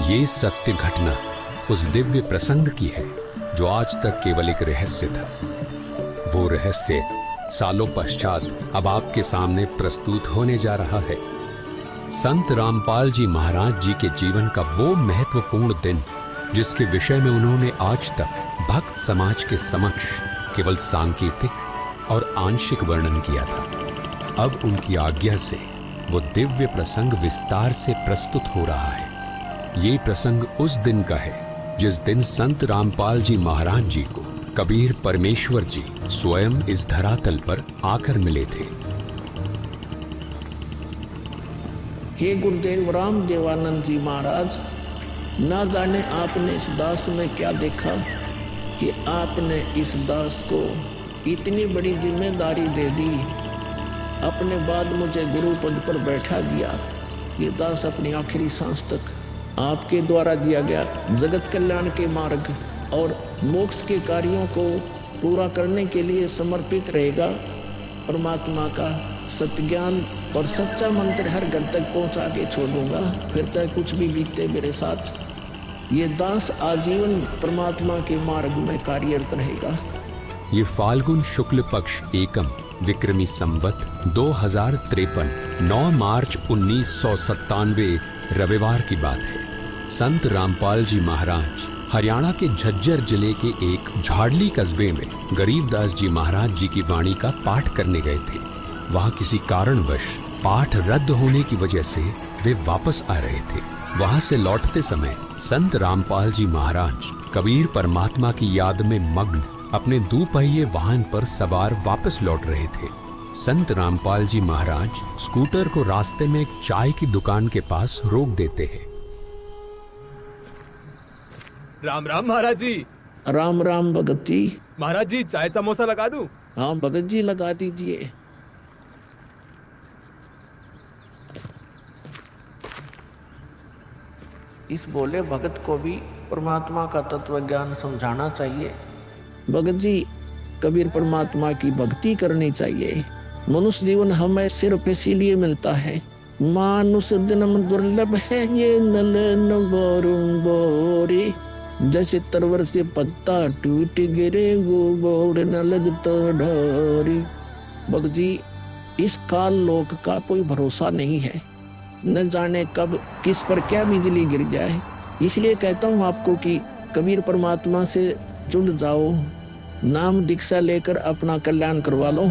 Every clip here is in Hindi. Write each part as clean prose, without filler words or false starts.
ये सत्य घटना उस दिव्य प्रसंग की है जो आज तक केवल एक रहस्य था। वो रहस्य सालों पश्चात अब आपके सामने प्रस्तुत होने जा रहा है। संत रामपाल जी महाराज जी के जीवन का वो महत्वपूर्ण दिन जिसके विषय में उन्होंने आज तक भक्त समाज के समक्ष केवल सांकेतिक और आंशिक वर्णन किया था, अब उनकी आज्ञा से वो दिव्य प्रसंग विस्तार से प्रस्तुत हो रहा है। ये प्रसंग उस दिन का है जिस दिन संत रामपाल जी महाराज जी को कबीर परमेश्वर जी स्वयं इस धरातल पर आकर मिले थे। हे गुरुदेव राम देवानंद जी महाराज, ना जाने आपने इस दास में क्या देखा कि आपने इस दास को इतनी बड़ी जिम्मेदारी दे दी। अपने बाद मुझे गुरु पद पर बैठा दिया। ये दास अपनी आखिरी सांस तक आपके द्वारा दिया गया जगत कल्याण के मार्ग और मोक्ष के कार्यों को पूरा करने के लिए समर्पित रहेगा। परमात्मा का सत्य ज्ञान और सच्चा मंत्र हर घर तक पहुंचा के छोड़ूंगा, फिर चाहे कुछ भी बीते मेरे साथ। ये दास आजीवन परमात्मा के मार्ग में कार्यरत रहेगा। ये फाल्गुन शुक्ल पक्ष एकम विक्रमी संवत 2053 9 मार्च 1997 रविवार की बात है। संत रामपाल जी महाराज हरियाणा के झज्जर जिले के एक झाड़ली कस्बे में गरीबदास जी महाराज जी की वाणी का पाठ करने गए थे। वहां किसी कारणवश पाठ रद्द होने की वजह से वे वापस आ रहे थे। वहां से लौटते समय संत रामपाल जी महाराज कबीर परमात्मा की याद में मग्न अपने दोपहिए वाहन पर सवार वापस लौट रहे थे। संत रामपाल जी महाराज स्कूटर को रास्ते में एक चाय की दुकान के पास रोक देते हैं। राम राम महाराज जी। राम राम भगत जी। महाराज जी चाय समोसा लगा दूं? हाँ भगत जी लगा दीजिए। इस भोले भगत को भी परमात्मा का तत्व ज्ञान समझाना चाहिए। भगत जी, कबीर परमात्मा की भक्ति करनी चाहिए। मनुष्य जीवन हमें सिर्फ इसीलिए मिलता है। मानुष जन्म दुर्लभ है ये नलन बोरे, जैसे तरवर से पत्ता टूट गिरे वो बोर न लगता ढोरी। भगत जी, इस काल लोक का कोई भरोसा नहीं है, न जाने कब किस पर क्या बिजली गिर जाए। इसलिए कहता हूँ आपको कि कबीर परमात्मा से जुड़ जाओ, नाम दीक्षा लेकर अपना कल्याण करवा लो।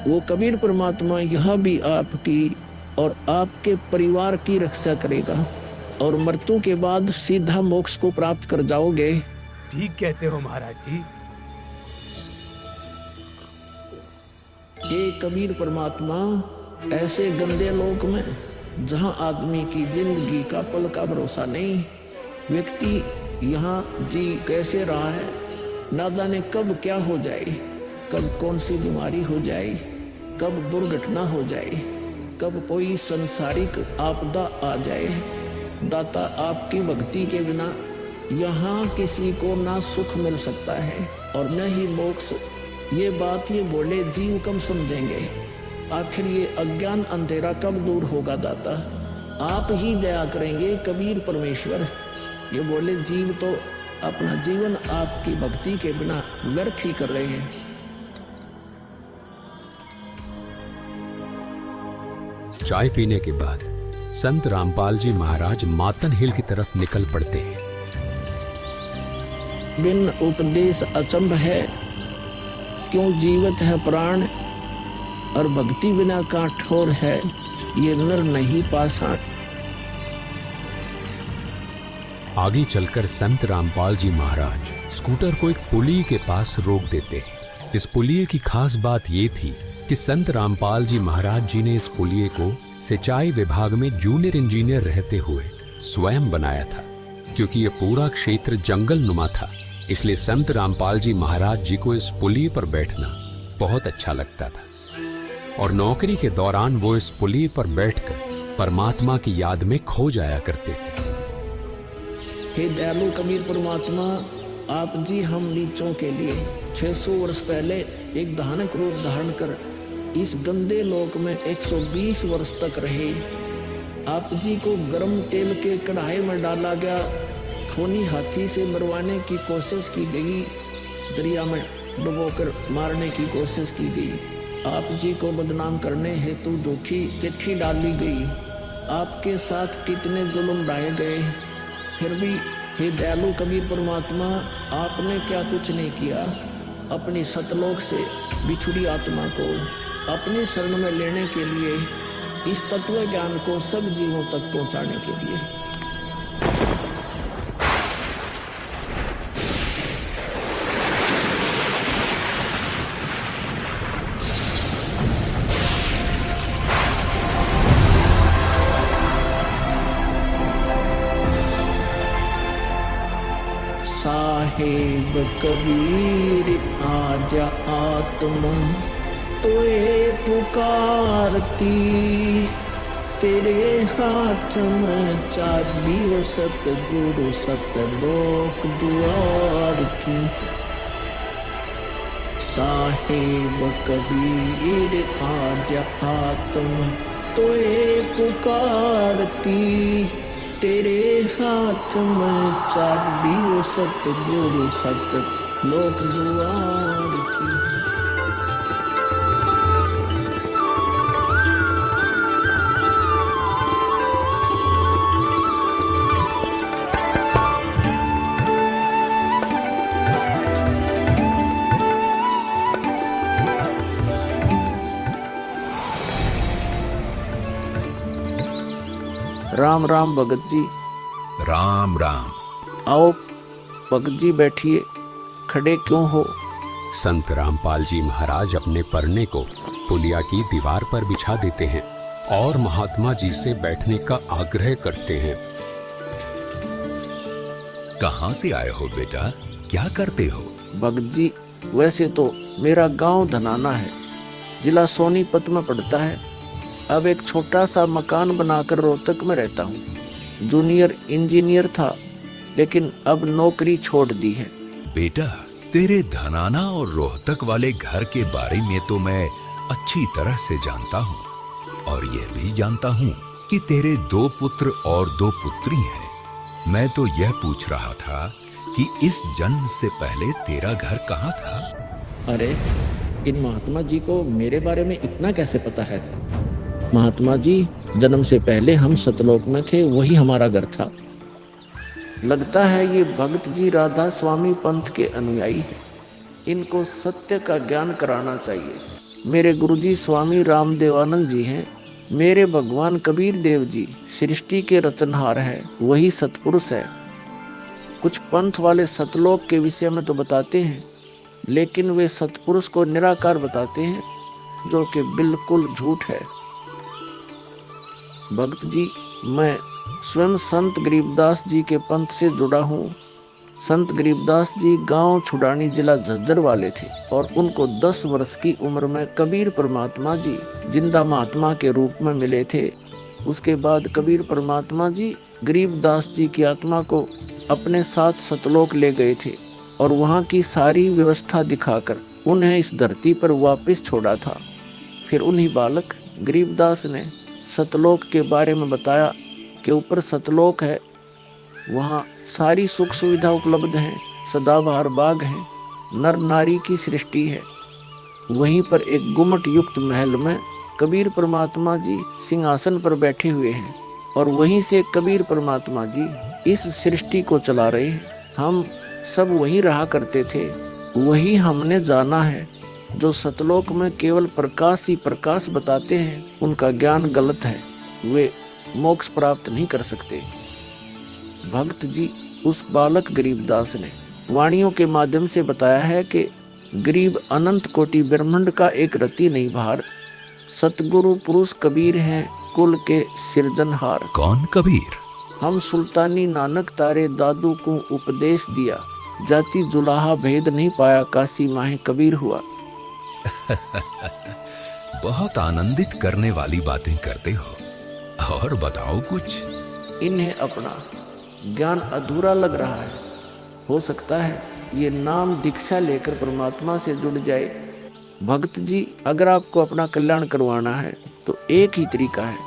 वो कबीर परमात्मा यह भी आपकी और आपके परिवार की रक्षा करेगा और मृत्यु के बाद सीधा मोक्ष को प्राप्त कर जाओगे। ठीक कहते हो महाराज जी। ये कबीर परमात्मा ऐसे गंदे लोक में जहां आदमी की जिंदगी का पल का भरोसा नहीं, व्यक्ति यहाँ जी कैसे रहा है, ना जाने कब क्या हो जाए, कब कौन सी बीमारी हो जाए, कब दुर्घटना हो जाए, कब कोई संसारिक आपदा आ जाए। दाता, आपकी भक्ति के बिना यहाँ किसी को ना सुख मिल सकता है और न ही मोक्ष। ये बात ये बोले जीव कब समझेंगे? आखिर ये अज्ञान अंधेरा कब दूर होगा दाता? आप ही दया करेंगे कबीर परमेश्वर। ये बोले जीव तो अपना जीवन आपकी भक्ति के बिना व्यर्थ ही कर रहे हैं। चाय पीने के बाद संत रामपाल जी महाराज मातन हिल की तरफ निकल पड़ते हैं। बिन उपदेश अचंभ है, क्यों जीवित है प्राण, और भक्ति बिना का ठोर है, ये नर नहीं पाषाण। आगे चलकर संत रामपाल जी महाराज स्कूटर को एक पुलिये के पास रोक देते हैं। इस पुलिये की खास बात ये थी कि संत रामपाल जी महाराज जी ने इस पुलिये को सिंचाई विभाग में जूनियर इंजीनियर रहते हुए स्वयं बनाया था। क्योंकि यह पूरा क्षेत्र जंगल नुमा था, इसलिए संत रामपाल जी महाराज जी को इस पुलिये पर बैठना बहुत अच्छा लगता था और नौकरी के दौरान वो इस पुलिये पर बैठकर परमात्मा की याद में खो जाया करते थे। हे दयालु कबीर परमात्मा, आप जी हम नीचों के लिए 600 वर्ष पहले एक दानक रूप धारण कर इस गंदे लोक में 120 वर्ष तक रहे। आप जी को गर्म तेल के कढ़ाई में डाला गया, खूनी हाथी से मरवाने की कोशिश की गई, दरिया में डुबोकर मारने की कोशिश की गई। आप जी को बदनाम करने हेतु झूठी चिट्ठी डाली गई। आपके साथ कितने जुल्म ढाए गए, फिर भी हे दयालु कबीर परमात्मा, आपने क्या कुछ नहीं किया अपनी सतलोक से बिछुड़ी आत्मा को अपने शरण में लेने के लिए, इस तत्व ज्ञान को सब जीवों तक पहुंचाने के लिए। साहेब कबीर आजा आत्मा तोए पुकारती, तेरे हाथ में चाबी वो सतगुरु सतलोक द्वार की। साहेब कबीर आजा आत्मा तोए पुकारती, तेरे हाथ में चाबी वो सतगुरु सतलोक द्वार की। राम राम भगत जी। राम राम। आओ भगत जी बैठिए, खड़े क्यों हो? संत रामपाल जी महाराज अपने परने को पुलिया की दीवार पर बिछा देते हैं और महात्मा जी से बैठने का आग्रह करते हैं। कहाँ से आए हो बेटा, क्या करते हो? भगत जी, वैसे तो मेरा गांव धनाना है, जिला सोनीपत में पड़ता है। अब एक छोटा सा मकान बनाकर रोहतक में रहता हूँ। जूनियर इंजीनियर था, लेकिन अब नौकरी छोड़ दी है। बेटा, तेरे धनाना और रोहतक वाले घर के बारे में तो मैं अच्छी तरह से जानता हूँ, और यह भी जानता हूँ कि तेरे 2 पुत्र और 2 पुत्री हैं। मैं तो यह पूछ रहा था कि इस जन्म से पहले तेरा घर कहाँ था? अरे, इन महात्मा जी को मेरे बारे में इतना कैसे पता है? महात्मा जी, जन्म से पहले हम सतलोक में थे, वही हमारा घर था। लगता है ये भगत जी राधा स्वामी पंथ के अनुयायी हैं। इनको सत्य का ज्ञान कराना चाहिए। मेरे गुरुजी स्वामी रामदेवानंद जी हैं। मेरे भगवान कबीर देव जी सृष्टि के रचनहार है, वही सतपुरुष है। कुछ पंथ वाले सतलोक के विषय में तो बताते हैं, लेकिन वे सतपुरुष को निराकार बताते हैं, जो कि बिल्कुल झूठ है। भक्त जी, मैं स्वयं संत गरीबदास जी के पंथ से जुड़ा हूँ। संत गरीबदास जी गांव छुड़ानी, जिला झज्जर वाले थे, और उनको 10 वर्ष की उम्र में कबीर परमात्मा जी जिंदा महात्मा के रूप में मिले थे। उसके बाद कबीर परमात्मा जी गरीबदास जी की आत्मा को अपने साथ सतलोक ले गए थे, और वहाँ की सारी व्यवस्था दिखाकर उन्हें इस धरती पर वापस छोड़ा था। फिर उन्हीं बालक गरीबदास ने सतलोक के बारे में बताया कि ऊपर सतलोक है, वहाँ सारी सुख सुविधा उपलब्ध हैं, सदाबहार बाग हैं, नर नारी की सृष्टि है। वहीं पर एक गुम्मट युक्त महल में कबीर परमात्मा जी सिंहासन पर बैठे हुए हैं, और वहीं से कबीर परमात्मा जी इस सृष्टि को चला रहे हैं। हम सब वहीं रहा करते थे, वही हमने जाना है। जो सतलोक में केवल प्रकाश ही प्रकाश बताते हैं, उनका ज्ञान गलत है, वे मोक्ष प्राप्त नहीं कर सकते। भक्त जी, उस बालक गरीबदास ने वाणियों के माध्यम से बताया है कि गरीब अनंत कोटि ब्रह्मांड का एक रति नहीं भार, सतगुरु पुरुष कबीर हैं, कुल के सिरजनहार। कौन कबीर? हम सुल्तानी नानक तारे दादू को उपदेश दिया, जाति जुलाहा भेद नहीं पाया, काशी माहे कबीर हुआ। बहुत आनंदित करने वाली बातें करते हो, और बताओ कुछ। इन्हें अपना ज्ञान अधूरा लग रहा है। हो सकता है ये नाम दीक्षा लेकर परमात्मा से जुड़ जाए। भक्त जी, अगर आपको अपना कल्याण करवाना है तो एक ही तरीका है,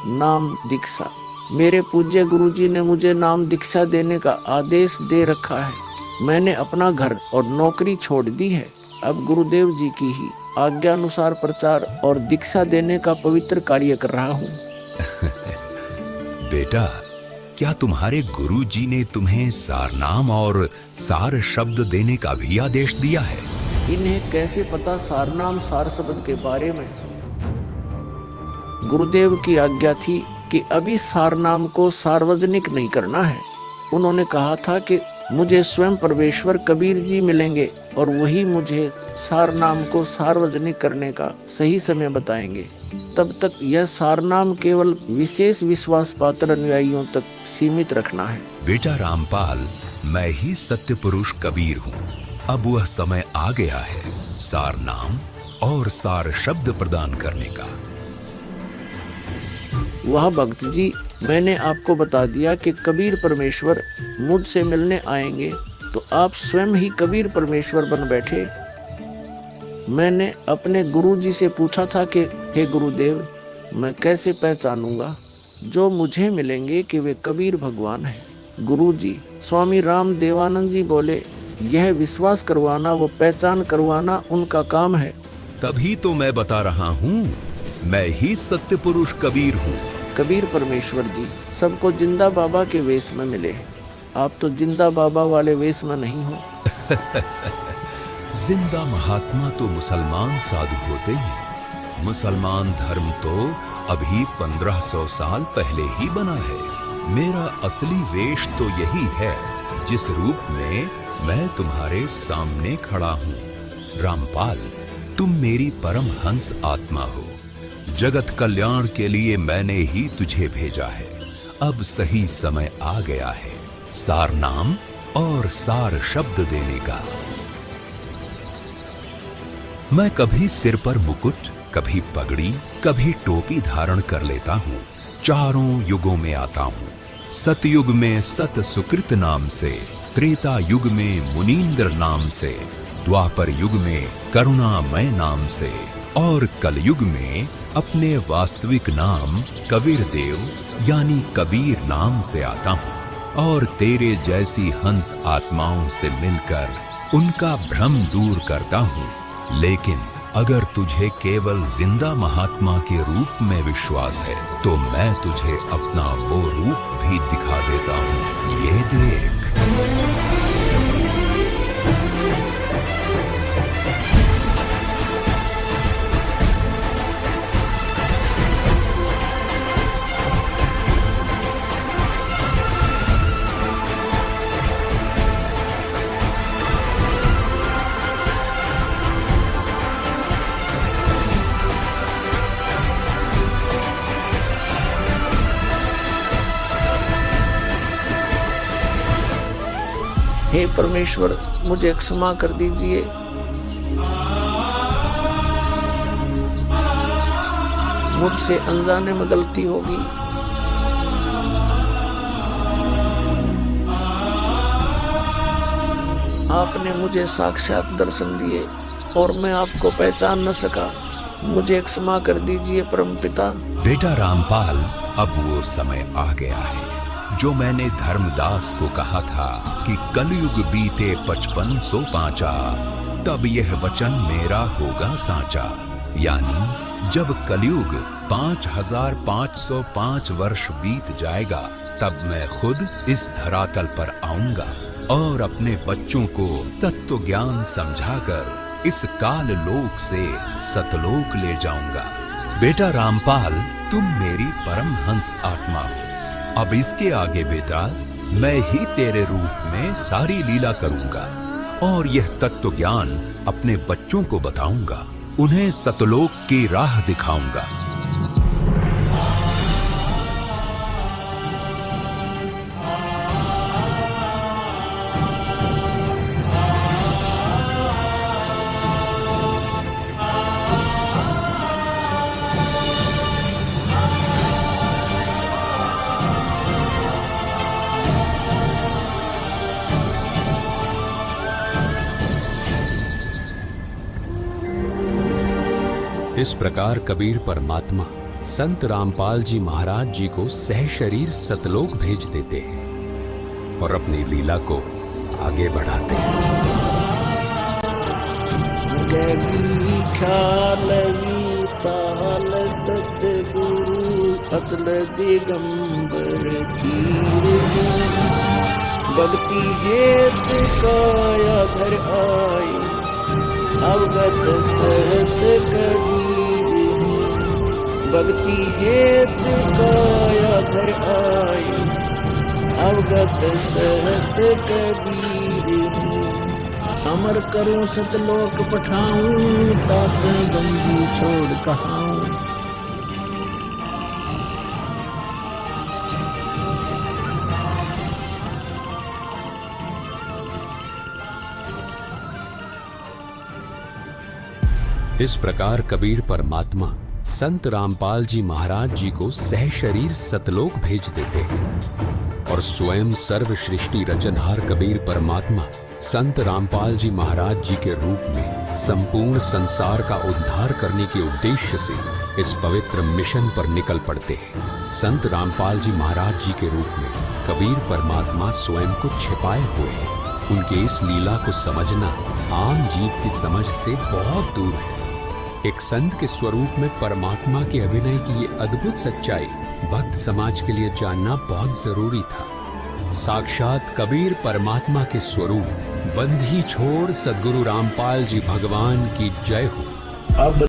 नाम दीक्षा। मेरे पूज्य गुरुजी ने मुझे नाम दीक्षा देने का आदेश दे रखा है। मैंने अपना घर और नौकरी छोड़ दी है। अब गुरुदेव जी की ही आज्ञा अनुसार प्रचार और दीक्षा देने का पवित्र कार्य कर रहा हूँ। बेटा, क्या तुम्हारे गुरुजी ने तुम्हें सारनाम और सार शब्द देने का भी आदेश दिया है? इन्हें कैसे पता सारनाम सार शब्द के बारे में? गुरुदेव की आज्ञा थी कि अभी सारनाम को सार्वजनिक नहीं करना है। उन्होंने कहा था कि मुझे स्वयं परमेश्वर कबीर जी मिलेंगे और वही मुझे सारनाम को सार्वजनिक करने का सही समय बताएंगे। तब तक यह सारनाम केवल विशेष विश्वास पात्र अनुयायियों तक सीमित रखना है। बेटा रामपाल, मैं ही सत्य पुरुष कबीर हूँ। अब वह समय आ गया है सार नाम और सार शब्द प्रदान करने का। वह भक्त जी, मैंने आपको बता दिया कि कबीर परमेश्वर मुझसे मिलने आएंगे, तो आप स्वयं ही कबीर परमेश्वर बन बैठे। मैंने अपने गुरु जी से पूछा था कि हे गुरुदेव, मैं कैसे पहचानूंगा जो मुझे मिलेंगे कि वे कबीर भगवान हैं? गुरु जी स्वामी राम देवानंद जी बोले, यह विश्वास करवाना, वो पहचान करवाना उनका काम है। तभी तो मैं बता रहा हूँ, मैं ही सत्य पुरुष कबीर हूँ। कबीर परमेश्वर जी सबको जिंदा बाबा के वेश में मिले। आप तो जिंदा बाबा वाले वेश में नहीं हो। जिंदा महात्मा तो मुसलमान साधु होते हैं। मुसलमान धर्म तो अभी 1500 साल पहले ही बना है। मेरा असली वेश तो यही है जिस रूप में मैं तुम्हारे सामने खड़ा हूँ। रामपाल, तुम मेरी परम हंस आत्मा हो। जगत कल्याण के लिए मैंने ही तुझे भेजा है। अब सही समय आ गया है सार नाम और सार शब्द देने का। मैं कभी सिर पर मुकुट, कभी पगड़ी, कभी टोपी धारण कर लेता हूँ। चारों युगों में आता हूँ। सतयुग में सत सुकृत नाम से, त्रेता युग में मुनींद्र नाम से, द्वापर युग में करुणामय नाम से और कलयुग में अपने वास्तविक नाम कबीर देव यानी कबीर नाम से आता हूँ और तेरे जैसी हंस आत्माओं से मिलकर उनका भ्रम दूर करता हूँ। लेकिन अगर तुझे केवल जिंदा महात्मा के रूप में विश्वास है तो मैं तुझे अपना वो रूप भी दिखा देता हूँ। ये देख। हे परमेश्वर, मुझे क्षमा कर दीजिए। मुझसे अनजाने में गलती होगी। आपने मुझे साक्षात दर्शन दिए और मैं आपको पहचान न सका। मुझे क्षमा कर दीजिए परमपिता। बेटा रामपाल, अब वो समय आ गया है जो मैंने धर्मदास को कहा था कि कलयुग बीते 5505 तब यह वचन मेरा होगा साचा। यानी जब कलयुग 5505 वर्ष बीत जाएगा तब मैं खुद इस धरातल पर आऊंगा और अपने बच्चों को तत्व ज्ञान समझाकर इस काल लोक से सतलोक ले जाऊंगा। बेटा रामपाल, तुम मेरी परम हंस आत्मा हो। अब इसके आगे बेटा मैं ही तेरे रूप में सारी लीला करूंगा और यह तत्व ज्ञान अपने बच्चों को बताऊंगा। उन्हें सतलोक की राह दिखाऊंगा। इस प्रकार कबीर परमात्मा संत रामपाल जी महाराज जी को सह शरीर सतलोक भेज देते हैं और अपनी लीला को आगे बढ़ाते हैं। गगी ख्यालवी साल सतगुरु अतल दिगंबर खीर भक्ति हेत काया धर आई अवगत सहत कबीर भक्ति हेत काया धर आई अवगत सहत कबीर अमर करूं सतलोक पठाऊं तात गंगी छोड़ कहाऊं। इस प्रकार कबीर परमात्मा संत रामपाल जी महाराज जी को सह शरीर सतलोक भेज देते हैं और स्वयं सर्व सृष्टि रचनहार कबीर परमात्मा संत रामपाल जी महाराज जी के रूप में संपूर्ण संसार का उद्धार करने के उद्देश्य से इस पवित्र मिशन पर निकल पड़ते हैं। संत रामपाल जी महाराज जी के रूप में कबीर परमात्मा स्वयं को छिपाए हुए हैं। उनके इस लीला को समझना आम जीव की समझ से बहुत दूर है। एक संत के स्वरूप में परमात्मा के अभिनय की ये अद्भुत सच्चाई भक्त समाज के लिए जानना बहुत जरूरी था। साक्षात कबीर परमात्मा के स्वरूप बंधी छोड़ सद्गुरु रामपाल जी भगवान की जय हो। अब